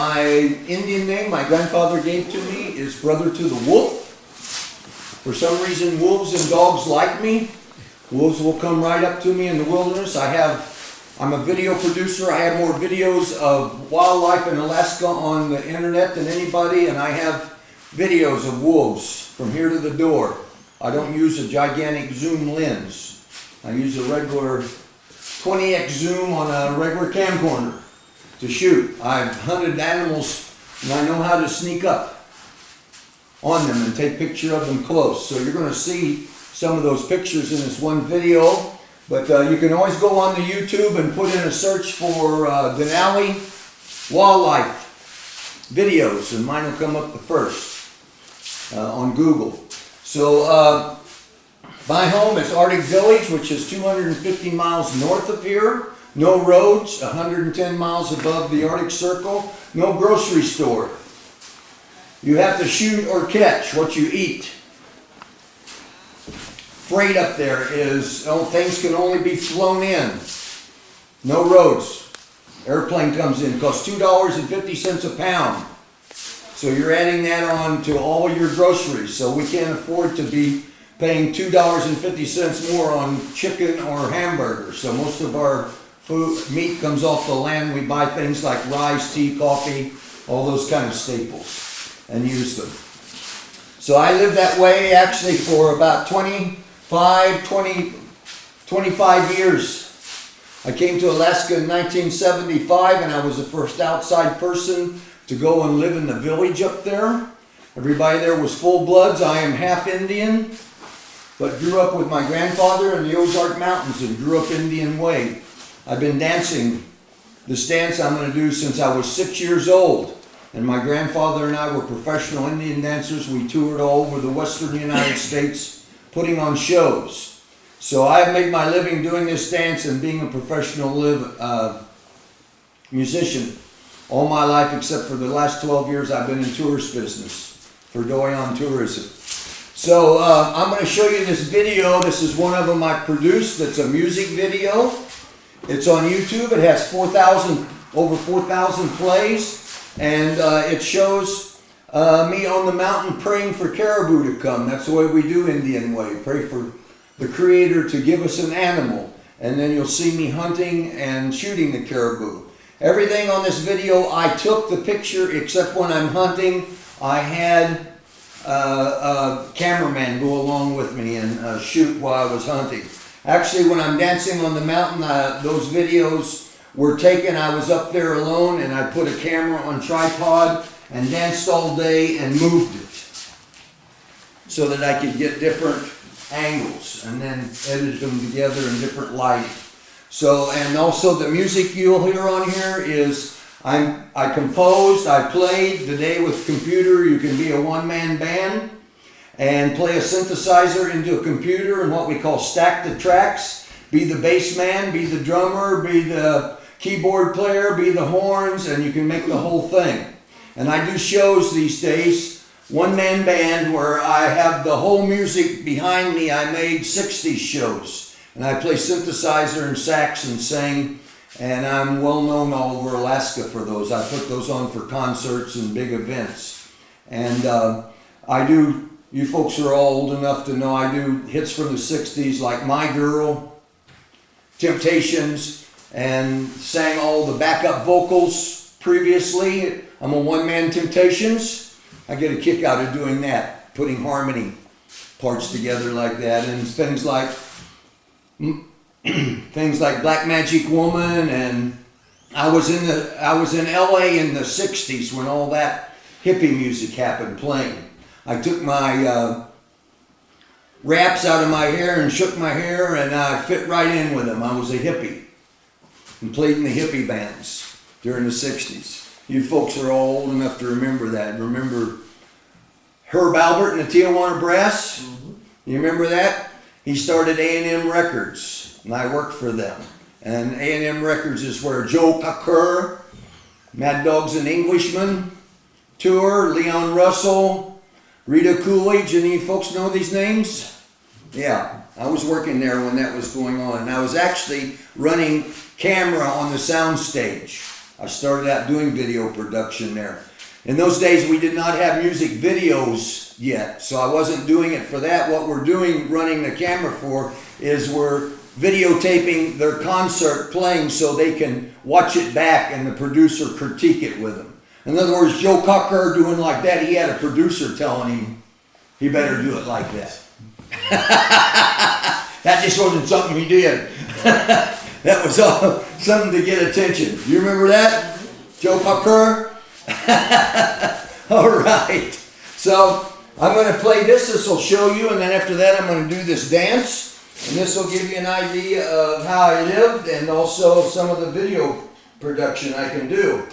My Indian name my grandfather gave to me is Brother to the Wolf. For some reason, wolves and dogs like me. Wolves will come right up to me in the wilderness. I'm a video producer. I have more videos of wildlife in Alaska on the internet than anybody, and I have videos of wolves from here to the door. I don't use a gigantic zoom lens. I use a regular 20x zoom on a regular camcorder to shoot. I've hunted animals and I know how to sneak up on them and take picture of them close. So you're going to see some of those pictures in this one video, but you can always go on the YouTube and put in a search for Denali wildlife videos, and mine will come up the first on Google. So my home is Arctic Village, which is 250 miles north of here. No roads, 110 miles above the Arctic Circle. No grocery store. You have to shoot or catch what you eat. Freight up there is, things can only be flown in. No roads. Airplane comes in, costs $2.50 a pound. So you're adding that on to all your groceries. So we can't afford to be paying $2.50 more on chicken or hamburgers. So most of our meat comes off the land. We buy things like rice, tea, coffee, all those kind of staples, and use them. So I lived that way actually for about 25 years. I came to Alaska in 1975, and I was the first outside person to go and live in the village up there. Everybody there was full bloods. I am half Indian, but grew up with my grandfather in the Ozark Mountains and grew up Indian way. I've been dancing this dance I'm going to do since I was 6 years old. And my grandfather and I were professional Indian dancers. We toured all over the western United States putting on shows. So I've made my living doing this dance and being a professional musician all my life, except for the last 12 years I've been in tourist business for Doyon Tourism. So I'm going to show you this video. This is one of them I produced. It's a music video. It's on YouTube. It has over 4,000 plays, and it shows me on the mountain praying for caribou to come. That's the way we do Indian way. Pray for the Creator to give us an animal, and then you'll see me hunting and shooting the caribou. Everything on this video, I took the picture, except when I'm hunting, I had a cameraman go along with me and shoot while I was hunting. Actually, when I'm dancing on the mountain, those videos were taken. I was up there alone, and I put a camera on tripod and danced all day and moved it so that I could get different angles and then edited them together in different lighting. So, and also the music you'll hear on here is I composed, I played. Today with computer, you can be a one-man band and play a synthesizer into a computer and what we call stack the tracks. Be the bass man, be the drummer, be the keyboard player, be the horns, and you can make the whole thing. And I do shows these days, one-man band, where I have the whole music behind me. I made 60s shows, and I play synthesizer and sax and sing, and I'm well known all over Alaska for those. I put those on for concerts and big events. And I do, you folks are all old enough to know, I do hits from the 60s like My Girl, Temptations, and sang all the backup vocals previously. I'm a one-man Temptations. I get a kick out of doing that, putting harmony parts together like that, and things like Black Magic Woman. And I was in LA in the 60s when all that hippie music happened playing. I took my wraps out of my hair and shook my hair, and I fit right in with them. I was a hippie and played in the hippie bands during the 60s. You folks are all old enough to remember that. Remember Herb Albert and the Tijuana Brass? Mm-hmm. You remember that? He started A&M Records, and I worked for them. And A&M Records is where Joe Cocker, Mad Dogs and Englishmen tour, Leon Russell, Rita Coolidge. Any folks know these names? Yeah, I was working there when that was going on. And I was actually running camera on the sound stage I started out doing video production there. In those days, we did not have music videos yet, so I wasn't doing it for that. What we're doing, running the camera for, is we're videotaping their concert playing so they can watch it back and the producer critique it with them. In other words, Joe Cocker doing like that, he had a producer telling him he better do it like that. That just wasn't something he did. That was something to get attention. You remember that? Joe Cocker? All right. So I'm going to play this. This will show you, and then after that I'm going to do this dance. And this will give you an idea of how I lived and also some of the video production I can do.